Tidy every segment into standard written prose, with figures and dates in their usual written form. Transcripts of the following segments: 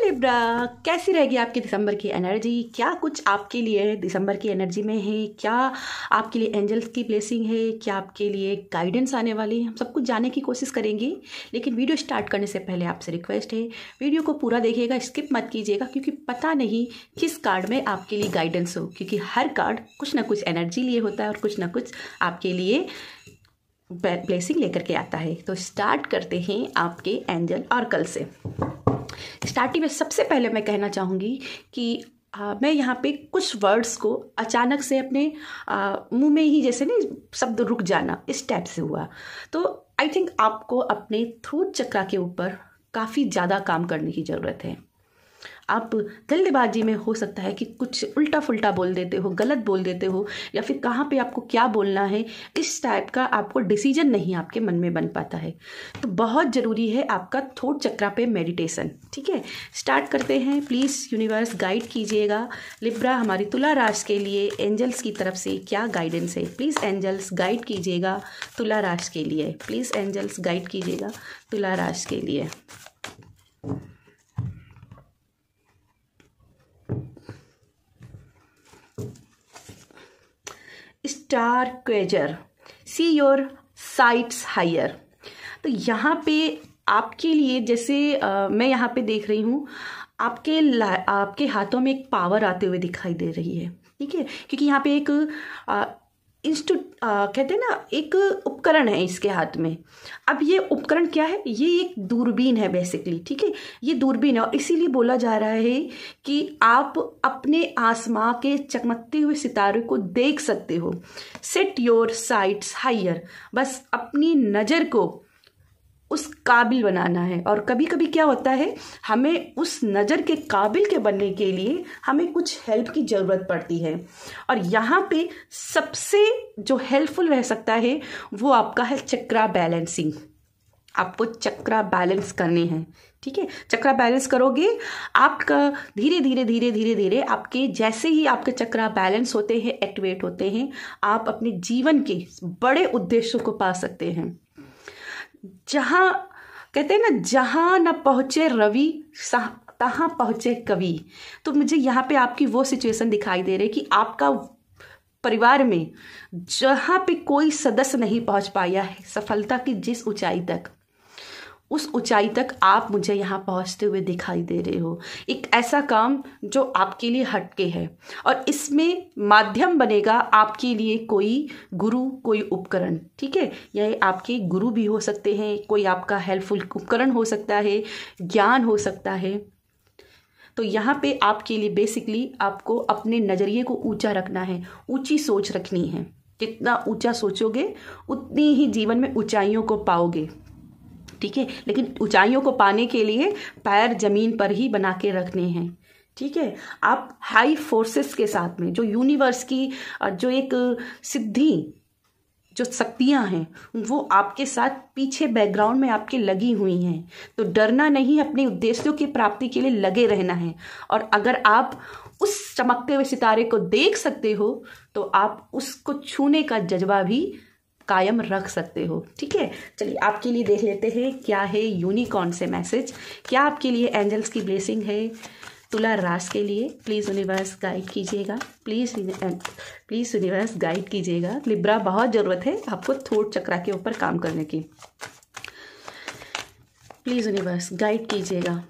Libra, कैसी रहेगी आपकी दिसंबर की एनर्जी? क्या कुछ आपके लिए दिसंबर की एनर्जी में है? क्या आपके लिए एंजल्स की ब्लेसिंग है? क्या आपके लिए गाइडेंस आने वाली है? हम सब कुछ जानने की कोशिश करेंगे, लेकिन वीडियो स्टार्ट करने से पहले आपसे रिक्वेस्ट है, वीडियो को पूरा देखिएगा, स्किप मत कीजिएगा, क्योंकि पता नहीं किस कार्ड में आपके लिए गाइडेंस हो, क्योंकि हर कार्ड कुछ ना कुछ एनर्जी लिए होता है और कुछ ना कुछ आपके लिए ब्लेसिंग लेकर के आता है। तो स्टार्ट करते हैं आपके एंजल ऑर्कल से। स्टार्टिंग में सबसे पहले मैं कहना चाहूँगी कि मैं यहाँ पे कुछ वर्ड्स को अचानक से अपने मुंह में ही जैसे नहीं शब्द रुक जाना, इस टाइप से हुआ। तो आई थिंक आपको अपने थ्रोट चक्रा के ऊपर काफ़ी ज़्यादा काम करने की ज़रूरत है। आप जल्दबाजी में हो सकता है कि कुछ उल्टा फुल्टा बोल देते हो, गलत बोल देते हो, या फिर कहाँ पे आपको क्या बोलना है, इस टाइप का आपको डिसीजन नहीं आपके मन में बन पाता है। तो बहुत ज़रूरी है आपका थ्रोट चक्रा पे मेडिटेशन। ठीक है, स्टार्ट करते हैं। प्लीज़ यूनिवर्स गाइड कीजिएगा लिब्रा, हमारी तुला राशि के लिए एंजल्स की तरफ से क्या गाइडेंस है। प्लीज़ एंजल्स गाइड कीजिएगा तुला राशि के लिए। प्लीज़ एंजल्स गाइड कीजिएगा तुला राशि के लिए। Star quasar, see your sights higher. तो यहाँ पे आपके लिए जैसे मैं यहाँ पे देख रही हूँ, आपके हाथों में एक पावर आते हुए दिखाई दे रही है। ठीक है, क्योंकि यहाँ पे एक कहते हैं ना, एक उपकरण है इसके हाथ में। अब ये उपकरण क्या है? ये एक दूरबीन है बेसिकली। ठीक है, ये दूरबीन है और इसीलिए बोला जा रहा है कि आप अपने आसमां के चमकते हुए सितारे को देख सकते हो। सेट योर साइट्स हायर, बस अपनी नज़र को उस काबिल बनाना है। और कभी कभी क्या होता है, हमें उस नज़र के काबिल के बनने के लिए हमें कुछ हेल्प की ज़रूरत पड़ती है। और यहाँ पे सबसे जो हेल्पफुल रह सकता है वो आपका है चक्रा बैलेंसिंग। आपको चक्रा बैलेंस करने हैं। ठीक है, चक्रा बैलेंस करोगे आपका धीरे धीरे धीरे धीरे धीरे आपके जैसे ही आपके चक्रा बैलेंस होते हैं, एक्टिवेट होते हैं, आप अपने जीवन के बड़े उद्देश्यों को पा सकते हैं। जहाँ कहते हैं ना, जहाँ न पहुँचे रवि तहाँ पहुँचे कवि। तो मुझे यहाँ पे आपकी वो सिचुएशन दिखाई दे रही है कि आपका परिवार में जहाँ पे कोई सदस्य नहीं पहुँच पाया है सफलता की जिस ऊंचाई तक, उस ऊंचाई तक आप मुझे यहाँ पहुँचते हुए दिखाई दे रहे हो। एक ऐसा काम जो आपके लिए हटके है और इसमें माध्यम बनेगा आपके लिए कोई गुरु, कोई उपकरण। ठीक है, यह आपके गुरु भी हो सकते हैं, कोई आपका हेल्पफुल उपकरण हो सकता है, ज्ञान हो सकता है। तो यहाँ पे आपके लिए बेसिकली आपको अपने नज़रिए को ऊंचा रखना है, ऊंची सोच रखनी है। जितना ऊंचा सोचोगे उतनी ही जीवन में ऊंचाइयों को पाओगे। ठीक है, लेकिन ऊंचाइयों को पाने के लिए पैर जमीन पर ही बना के रखने हैं। ठीक है, आप हाई फोर्सेस के साथ में जो यूनिवर्स की जो एक सिद्धि, जो शक्तियां हैं, वो आपके साथ पीछे बैकग्राउंड में आपके लगी हुई हैं। तो डरना नहीं, अपने उद्देश्यों की प्राप्ति के लिए लगे रहना है। और अगर आप उस चमकते हुए सितारे को देख सकते हो तो आप उसको छूने का जज्बा भी कायम रख सकते हो। ठीक है, चलिए आपके लिए देख लेते हैं क्या है यूनिकॉर्न से मैसेज, क्या आपके लिए एंजल्स की ब्लेसिंग है तुला राशि के लिए। प्लीज़ यूनिवर्स गाइड कीजिएगा, प्लीज़ यूनिवर्स गाइड कीजिएगा। लिब्रा, बहुत ज़रूरत है आपको थ्रोट चक्रा के ऊपर काम करने की। प्लीज़ यूनिवर्स गाइड कीजिएगा।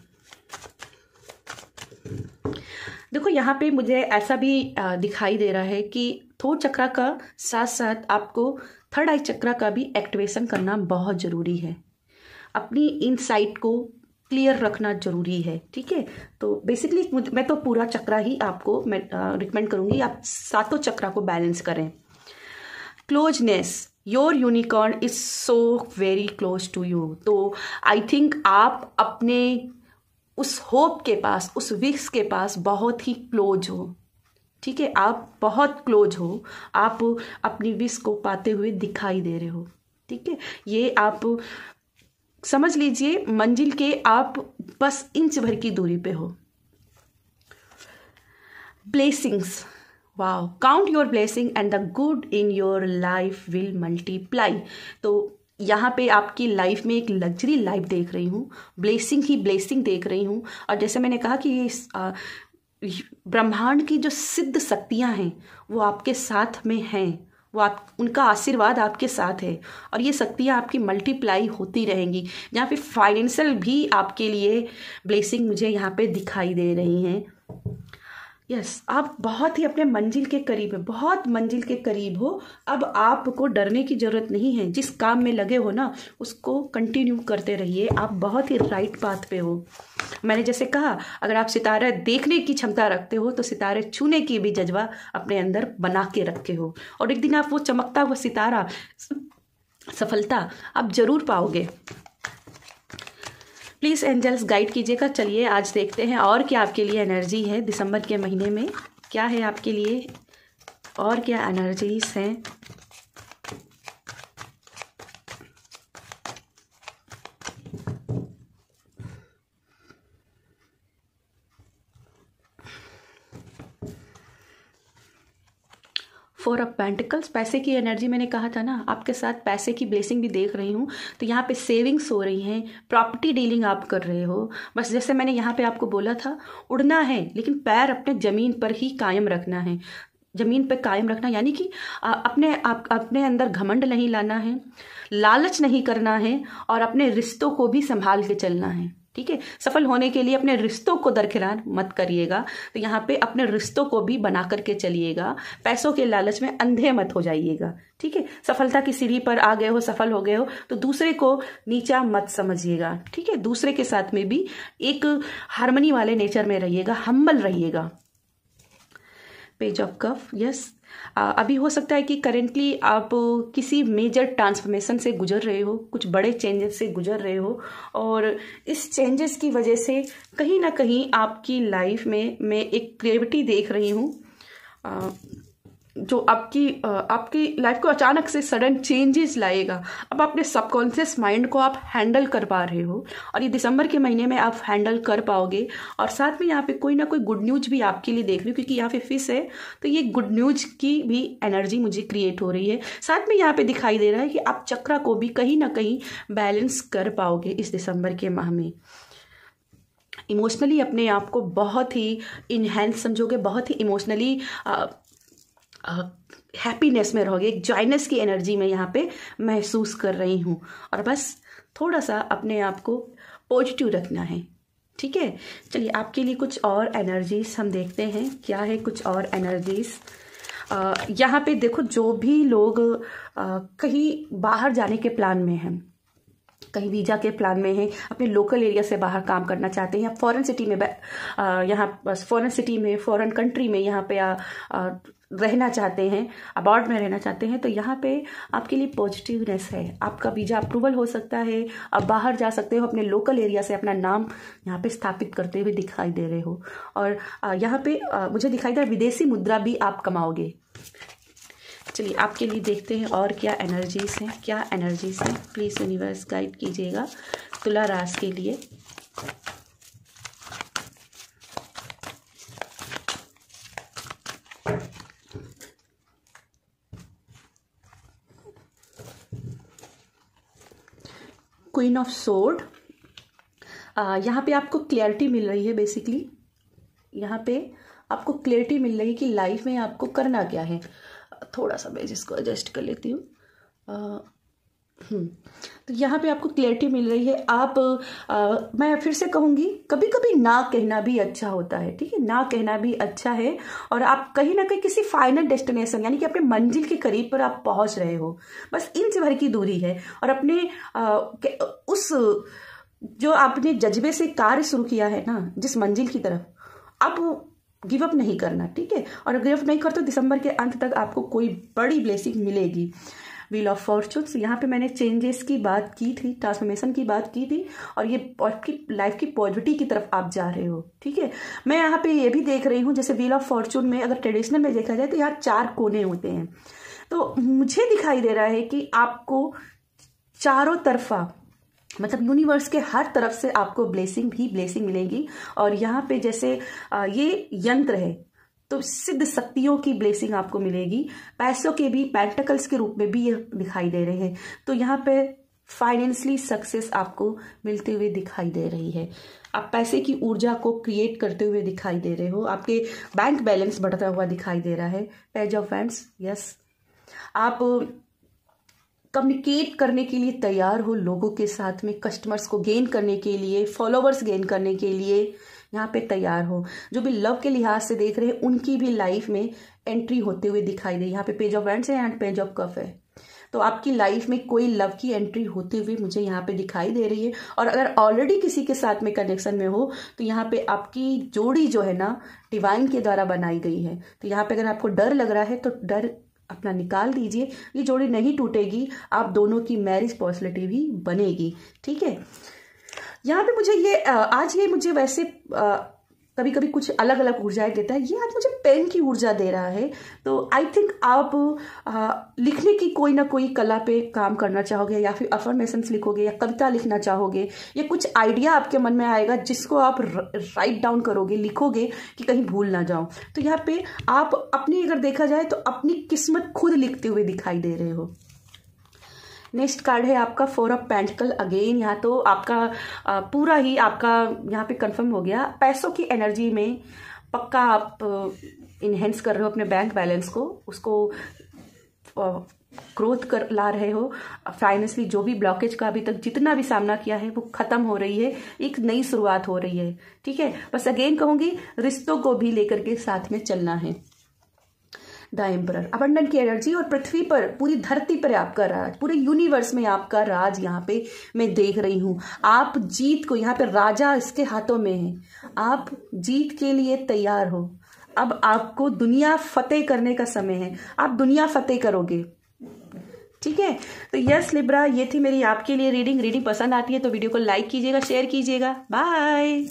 देखो यहाँ पे मुझे ऐसा भी दिखाई दे रहा है कि थ्रोट चक्रा का साथ साथ आपको थर्ड आई चक्रा का भी एक्टिवेशन करना बहुत ज़रूरी है। अपनी इनसाइट को क्लियर रखना ज़रूरी है। ठीक है, तो बेसिकली मैं तो पूरा चक्रा ही आपको मैं रिकमेंड करूँगी, आप सातों चक्रा को बैलेंस करें। Closeness, your unicorn is so very close to you. तो आई थिंक आप अपने उस होप के पास, उस विश के पास बहुत ही क्लोज हो। ठीक है, आप बहुत क्लोज हो, आप अपनी विश को पाते हुए दिखाई दे रहे हो। ठीक है, ये आप समझ लीजिए मंजिल के आप बस इंच भर की दूरी पे हो। Blessings, wow, count your blessing and the good in your life will multiply. तो यहाँ पे आपकी लाइफ में एक लग्जरी लाइफ देख रही हूँ, ब्लेसिंग ही ब्लेसिंग देख रही हूँ। और जैसे मैंने कहा कि ये ब्रह्मांड की जो सिद्ध शक्तियाँ हैं वो आपके साथ में हैं, वो आप, उनका आशीर्वाद आपके साथ है और ये शक्तियाँ आपकी मल्टीप्लाई होती रहेंगी। यहाँ पे फाइनेंशियल भी आपके लिए ब्लेसिंग मुझे यहाँ पे दिखाई दे रही हैं। यस, आप बहुत ही अपने मंजिल के करीब है, बहुत मंजिल के करीब हो। अब आपको डरने की ज़रूरत नहीं है। जिस काम में लगे हो ना उसको कंटिन्यू करते रहिए, आप बहुत ही राइट पाथ पे हो। मैंने जैसे कहा, अगर आप सितारे देखने की क्षमता रखते हो तो सितारे छूने की भी जज्बा अपने अंदर बना के रखे हो, और एक दिन आप वो चमकता हुआ सितारा, सफलता आप जरूर पाओगे। प्लीज़ एंजल्स गाइड कीजिएगा। चलिए आज देखते हैं और क्या आपके लिए एनर्जी है दिसंबर के महीने में, क्या है आपके लिए और क्या एनर्जीज हैं। फोर ऑफ पेंटिकल्स, पैसे की एनर्जी मैंने कहा था ना, आपके साथ पैसे की ब्लेसिंग भी देख रही हूँ। तो यहाँ पे सेविंग्स हो रही हैं, प्रॉपर्टी डीलिंग आप कर रहे हो। बस जैसे मैंने यहाँ पे आपको बोला था, उड़ना है लेकिन पैर अपने ज़मीन पर ही कायम रखना है। ज़मीन पर कायम रखना यानी कि अपने अंदर घमंड नहीं लाना है, लालच नहीं करना है और अपने रिश्तों को भी संभाल के चलना है। ठीक है, सफल होने के लिए अपने रिश्तों को दरकिनार मत करिएगा। तो यहाँ पे अपने रिश्तों को भी बना करके चलिएगा, पैसों के लालच में अंधे मत हो जाइएगा। ठीक है, सफलता की सीढ़ी पर आ गए हो, सफल हो गए हो तो दूसरे को नीचा मत समझिएगा। ठीक है, दूसरे के साथ में भी एक हार्मनी वाले नेचर में रहिएगा, हम्बल रहिएगा। पेज ऑफ कफ, यस, अभी हो सकता है कि करेंटली आप किसी मेजर ट्रांसफॉर्मेशन से गुजर रहे हो, कुछ बड़े चेंजेस से गुजर रहे हो, और इस चेंजेस की वजह से कहीं ना कहीं आपकी लाइफ में मैं एक क्रिएटिविटी देख रही हूँ जो आपकी लाइफ को अचानक से सडन चेंजेस लाएगा। अब अपने सबकॉन्शियस माइंड को आप हैंडल कर पा रहे हो और ये दिसंबर के महीने में आप हैंडल कर पाओगे। और साथ में यहाँ पे कोई ना कोई गुड न्यूज भी आपके लिए देख रही हूँ, क्योंकि यहाँ पे फिश है तो ये गुड न्यूज की भी एनर्जी मुझे क्रिएट हो रही है। साथ में यहाँ पे दिखाई दे रहा है कि आप चक्रा को भी कहीं ना कहीं बैलेंस कर पाओगे इस दिसंबर के माह में। इमोशनली अपने आप को बहुत ही इनहेंस समझोगे, बहुत ही इमोशनली हैप्पीनेस में रहोगे, एक जॉयनेस की एनर्जी में यहाँ पे महसूस कर रही हूँ। और बस थोड़ा सा अपने आप को पॉजिटिव रखना है। ठीक है, चलिए आपके लिए कुछ और एनर्जीज हम देखते हैं, क्या है कुछ और एनर्जीज। यहाँ पे देखो, जो भी लोग कहीं बाहर जाने के प्लान में हैं, कहीं वीज़ा के प्लान में हैं, अपने लोकल एरिया से बाहर काम करना चाहते हैं या फॉरेन सिटी में फॉरेन सिटी में, फॉरेन कंट्री में यहाँ पे रहना चाहते हैं, अब्रॉड में रहना चाहते हैं, तो यहाँ पे आपके लिए पॉजिटिवनेस है। आपका वीज़ा अप्रूवल हो सकता है, आप बाहर जा सकते हो, अपने लोकल एरिया से अपना नाम यहाँ पे स्थापित करते हुए दिखाई दे रहे हो। और यहाँ पे मुझे दिखाई दे रहा है विदेशी मुद्रा भी आप कमाओगे। चलिए आपके लिए देखते हैं और क्या एनर्जीज हैं, क्या एनर्जीज हैं। प्लीज़ यूनिवर्स गाइड कीजिएगा तुला राशि के लिए। क्वीन ऑफ सोर्ड, यहाँ पे आपको क्लैरिटी मिल रही है। बेसिकली यहाँ पे आपको क्लैरिटी मिल रही है कि लाइफ में आपको करना क्या है। थोड़ा सा मैं इसको एडजस्ट कर लेती हूँ। तो यहाँ पे आपको क्लैरिटी मिल रही है। मैं फिर से कहूँगी, कभी कभी ना कहना भी अच्छा होता है। ठीक है, ना कहना भी अच्छा है। और आप कहीं ना कहीं किसी फाइनल डेस्टिनेशन यानी कि अपने मंजिल के करीब पर आप पहुँच रहे हो, बस इंच भर की दूरी है। और अपने उस जो आपने जज्बे से कार्य शुरू किया है ना, जिस मंजिल की तरफ, आप गिव अप नहीं करना। ठीक है, और गिव अप नहीं करते तो दिसंबर के अंत तक आपको कोई बड़ी ब्लेसिंग मिलेगी। व्हील ऑफ फॉर्चून्स, यहाँ पे मैंने चेंजेस की बात की थी, ट्रांसफॉर्मेशन की बात की थी, और ये आपकी लाइफ की पॉजिटिविटी की तरफ आप जा रहे हो। ठीक है, मैं यहाँ पे ये भी देख रही हूँ, जैसे व्हील ऑफ फॉर्चून में अगर ट्रेडिशनल में देखा जाए तो यहाँ 4 कोने होते हैं। तो मुझे दिखाई दे रहा है कि आपको चारों तरफा, मतलब यूनिवर्स के हर तरफ से आपको ब्लेसिंग मिलेगी। और यहाँ पे जैसे ये यंत्र है तो सिद्ध शक्तियों की ब्लेसिंग आपको मिलेगी। पैसों के भी पेंटिकल्स के रूप में भी ये दिखाई दे रहे हैं। तो यहाँ पे फाइनेंशियली सक्सेस आपको मिलते हुए दिखाई दे रही है। आप पैसे की ऊर्जा को क्रिएट करते हुए दिखाई दे रहे हो। आपके बैंक बैलेंस बढ़ता हुआ दिखाई दे रहा है। पेज ऑफ हैंड्स, यस, आप कम्युनिकेट करने के लिए तैयार हो लोगों के साथ में, कस्टमर्स को गेन करने के लिए, फॉलोवर्स गेन करने के लिए यहाँ पे तैयार हो। जो भी लव के लिहाज से देख रहे हैं उनकी भी लाइफ में एंट्री होते हुए दिखाई दे। यहाँ पे पेज ऑफ हैंड्स है एंड पेज ऑफ कप है, तो आपकी लाइफ में कोई लव की एंट्री होते हुए मुझे यहाँ पे दिखाई दे रही है। और अगर ऑलरेडी किसी के साथ में कनेक्शन में हो तो यहाँ पे आपकी जोड़ी जो है ना डिवाइन के द्वारा बनाई गई है। तो यहाँ पे अगर आपको डर लग रहा है तो डर अपना निकाल दीजिए, ये जोड़ी नहीं टूटेगी, आप दोनों की मैरिज पॉसिबिलिटी भी बनेगी। ठीक है, यहाँ पे मुझे ये आज ये मुझे वैसे कभी कभी कुछ अलग अलग ऊर्जाएं देता है, ये आज मुझे पेन की ऊर्जा दे रहा है। तो आई थिंक आप लिखने की कोई ना कोई कला पे काम करना चाहोगे, या फिर अफर्मेशंस लिखोगे, या कविता लिखना चाहोगे, या कुछ आइडिया आपके मन में आएगा जिसको आप राइट डाउन करोगे, लिखोगे कि कहीं भूल ना जाओ। तो यहाँ पे आप अपनी अगर देखा जाए तो अपनी किस्मत खुद लिखते हुए दिखाई दे रहे हो। नेक्स्ट कार्ड है आपका 4 ऑफ पेंटिकल। अगेन यहाँ तो आपका पूरा ही आपका यहाँ पे कंफर्म हो गया। पैसों की एनर्जी में पक्का आप इनहेंस कर रहे हो अपने बैंक बैलेंस को, उसको ग्रोथ कर ला रहे हो। फाइनेंशियली जो भी ब्लॉकेज का अभी तक जितना भी सामना किया है वो खत्म हो रही है, एक नई शुरुआत हो रही है। ठीक है, बस अगेन कहूंगी रिश्तों को भी लेकर के साथ में चलना है। द एम्परर, अबंडन की एनर्जी, और पृथ्वी पर, पूरी धरती पर आपका राज, पूरे यूनिवर्स में आपका राज यहाँ पे मैं देख रही हूँ। आप जीत को, यहाँ पे राजा इसके हाथों में है, आप जीत के लिए तैयार हो। अब आपको दुनिया फतेह करने का समय है, आप दुनिया फतेह करोगे। ठीक है, तो यस लिब्रा, ये थी मेरी आपके लिए रीडिंग। पसंद आती है तो वीडियो को लाइक कीजिएगा, शेयर कीजिएगा। बाय।